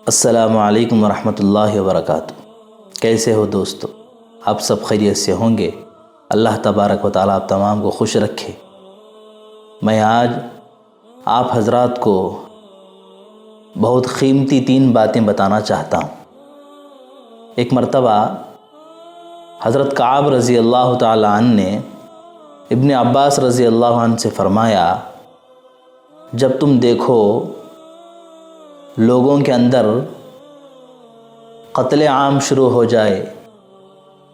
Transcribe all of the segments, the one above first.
السلام علیکم ورحمۃ اللہ وبرکاتہ۔ کیسے ہو دوستو؟ آپ سب خیریت سے ہوں گے؟ اللہ تبارک و تعالیٰ آپ تمام کو خوش رکھے۔ میں آج آپ حضرات کو بہت قیمتی 3 باتیں بتانا چاہتا ہوں۔ ایک مرتبہ حضرت کعب رضی اللہ تعالیٰ عنہ نے ابن عباس رضی اللہ عنہ سے فرمایا، جب تم دیکھو لوگوں کے اندر قتل عام شروع ہو جائے،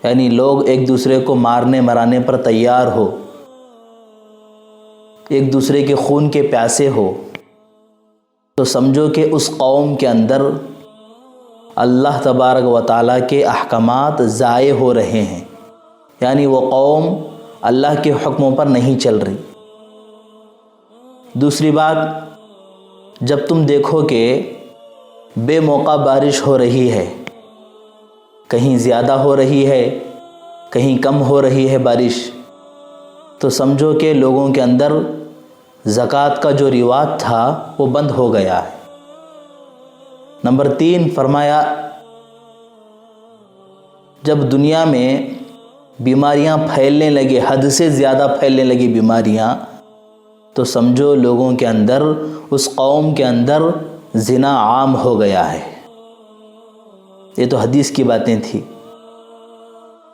یعنی لوگ ایک دوسرے کو مارنے مرانے پر تیار ہو، ایک دوسرے کے خون کے پیاسے ہو، تو سمجھو کہ اس قوم کے اندر اللہ تبارک و تعالیٰ کے احکامات ضائع ہو رہے ہیں، یعنی وہ قوم اللہ کے حکموں پر نہیں چل رہی۔ دوسری بات، جب تم دیکھو کہ بے موقع بارش ہو رہی ہے، کہیں زیادہ ہو رہی ہے، کہیں کم ہو رہی ہے بارش، تو سمجھو کہ لوگوں کے اندر زکوٰۃ کا جو رواج تھا وہ بند ہو گیا ہے۔ نمبر 3 فرمایا، جب دنیا میں بیماریاں پھیلنے لگے، حد سے زیادہ پھیلنے لگی بیماریاں، تو سمجھو لوگوں کے اندر، اس قوم کے اندر زنا عام ہو گیا ہے۔ یہ تو حدیث کی باتیں تھیں۔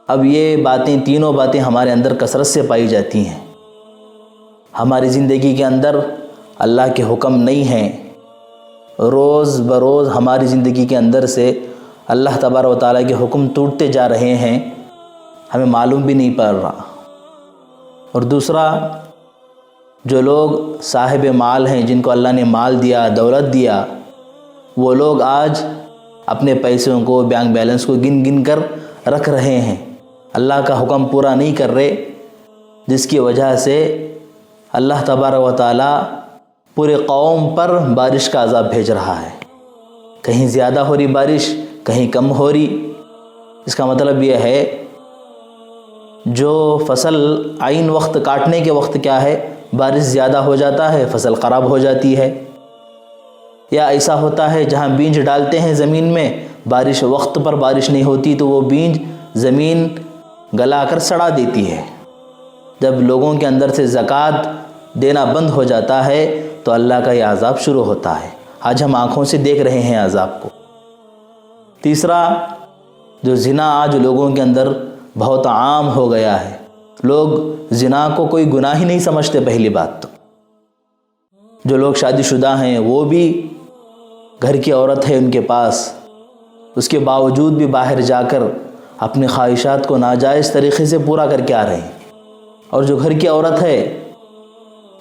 اب یہ باتیں، تینوں باتیں ہمارے اندر کثرت سے پائی جاتی ہیں۔ ہماری زندگی کے اندر اللہ کے حکم نہیں ہیں، روز بروز ہماری زندگی کے اندر سے اللہ تبارک و تعالیٰ کے حکم ٹوٹتے جا رہے ہیں، ہمیں معلوم بھی نہیں پڑ رہا۔ اور دوسرا، جو لوگ صاحب مال ہیں، جن کو اللہ نے مال دیا، دولت دیا، وہ لوگ آج اپنے پیسوں کو، بینک بیلنس کو گن گن کر رکھ رہے ہیں، اللہ کا حکم پورا نہیں کر رہے، جس کی وجہ سے اللہ تبارک و تعالیٰ پورے قوم پر بارش کا عذاب بھیج رہا ہے۔ کہیں زیادہ ہو رہی بارش، کہیں کم ہو رہی۔ اس کا مطلب یہ ہے، جو فصل عین وقت کاٹنے کے وقت کیا ہے، بارش زیادہ ہو جاتا ہے، فصل خراب ہو جاتی ہے۔ یا ایسا ہوتا ہے جہاں بیج ڈالتے ہیں زمین میں، بارش وقت پر بارش نہیں ہوتی تو وہ بیج زمین گلا کر سڑا دیتی ہے۔ جب لوگوں کے اندر سے زکوٰۃ دینا بند ہو جاتا ہے تو اللہ کا یہ عذاب شروع ہوتا ہے۔ آج ہم آنکھوں سے دیکھ رہے ہیں عذاب کو۔ تیسرا، جو زنا آج لوگوں کے اندر بہت عام ہو گیا ہے، لوگ زنا کو کوئی گناہ ہی نہیں سمجھتے۔ پہلی بات تو جو لوگ شادی شدہ ہیں، وہ بھی گھر کی عورت ہے ان کے پاس، اس کے باوجود بھی باہر جا کر اپنی خواہشات کو ناجائز طریقے سے پورا کر کے آ رہے ہیں۔ اور جو گھر کی عورت ہے،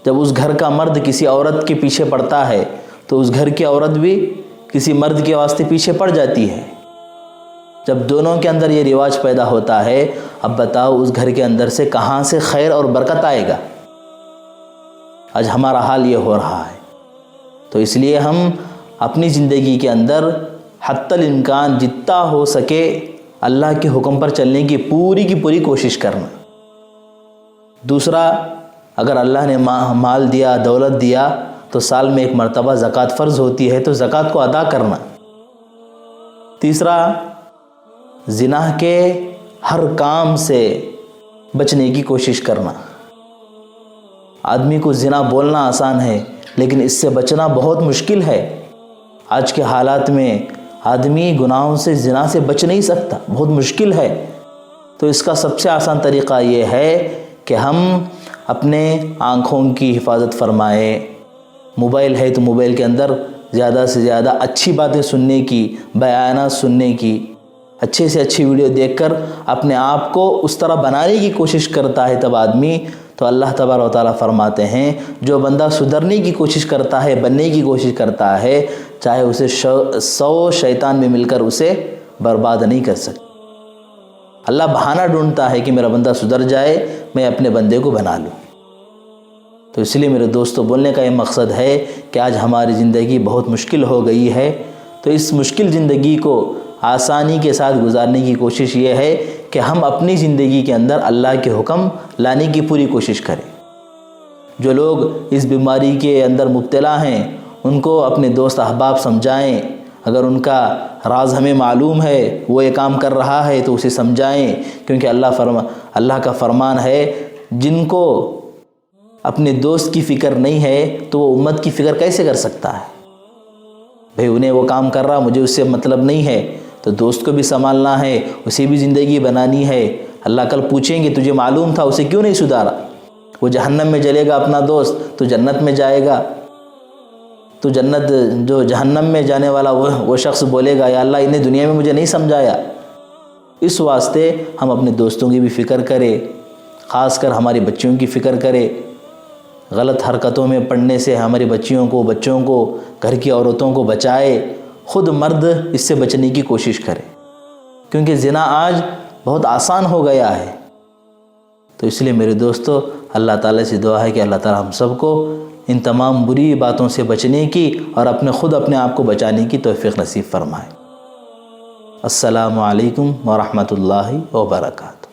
جب اس گھر کا مرد کسی عورت کے پیچھے پڑتا ہے تو اس گھر کی عورت بھی کسی مرد کے واسطے پیچھے پڑ جاتی ہے۔ جب دونوں کے اندر یہ رواج پیدا ہوتا ہے، اب بتاؤ اس گھر کے اندر سے کہاں سے خیر اور برکت آئے گا؟ آج ہمارا حال یہ ہو رہا ہے۔ تو اس لیے ہم اپنی زندگی کے اندر حتی الامکان جتنا ہو سکے اللہ کے حکم پر چلنے کی پوری کوشش کرنا۔ دوسرا، اگر اللہ نے مال دیا، دولت دیا، تو سال میں 1 مرتبہ زکوٰۃ فرض ہوتی ہے، تو زکوٰۃ کو ادا کرنا۔ تیسرا، زنا کے ہر کام سے بچنے کی کوشش کرنا۔ آدمی کو زنا بولنا آسان ہے، لیکن اس سے بچنا بہت مشکل ہے۔ آج کے حالات میں آدمی گناہوں سے، زنا سے بچ نہیں سکتا، بہت مشکل ہے۔ تو اس کا سب سے آسان طریقہ یہ ہے کہ ہم اپنے آنکھوں کی حفاظت فرمائیں۔ موبائل ہے تو موبائل کے اندر زیادہ سے زیادہ اچھی باتیں سننے کی، بیانات سننے کی، اچھے سے اچھی ویڈیو دیکھ کر اپنے آپ کو اس طرح بنانے کی کوشش کرتا ہے تب آدمی، تو اللہ تبارک و تعالیٰ فرماتے ہیں، جو بندہ سدھرنے کی کوشش کرتا ہے، بننے کی کوشش کرتا ہے، چاہے اسے 100 شیطان میں مل کر اسے برباد نہیں کر سکتے۔ اللہ بہانہ ڈھونڈتا ہے کہ میرا بندہ سدھر جائے، میں اپنے بندے کو بنا لوں۔ تو اس لیے میرے دوستو، بولنے کا یہ مقصد ہے کہ آج ہماری زندگی بہت مشکل ہو گئی ہے، تو اس مشکل زندگی کو آسانی کے ساتھ گزارنے کی کوشش یہ ہے کہ ہم اپنی زندگی کے اندر اللہ کے حکم لانے کی پوری کوشش کریں۔ جو لوگ اس بیماری کے اندر مبتلا ہیں، ان کو اپنے دوست احباب سمجھائیں، اگر ان کا راز ہمیں معلوم ہے، وہ یہ کام کر رہا ہے تو اسے سمجھائیں، کیونکہ اللہ کا فرمان ہے جن کو اپنے دوست کی فکر نہیں ہے تو وہ امت کی فکر کیسے کر سکتا ہے؟ بھئی انہیں وہ کام کر رہا، مجھے اس سے مطلب نہیں ہے، تو دوست کو بھی سنبھالنا ہے، اسے بھی زندگی بنانی ہے۔ اللہ کل پوچھیں گے تجھے معلوم تھا، اسے کیوں نہیں سدھارا؟ وہ جہنم میں جلے گا اپنا دوست، تو جنت میں جائے گا، تو جو جہنم میں جانے والا وہ شخص بولے گا یا اللہ انہیں دنیا میں مجھے نہیں سمجھایا۔ اس واسطے ہم اپنے دوستوں کی بھی فکر کریں، خاص کر ہماری بچیوں کی فکر کریں۔ غلط حرکتوں میں پڑنے سے ہماری بچوں کو، گھر کی عورتوں کو بچائے، خود مرد اس سے بچنے کی کوشش کرے، کیونکہ زنا آج بہت آسان ہو گیا ہے۔ تو اس لیے میرے دوستو، اللہ تعالیٰ سے دعا ہے کہ اللہ تعالیٰ ہم سب کو ان تمام بری باتوں سے بچنے کی اور اپنے آپ کو بچانے کی توفیق نصیب فرمائے۔ السلام علیکم ورحمۃ اللہ وبرکاتہ۔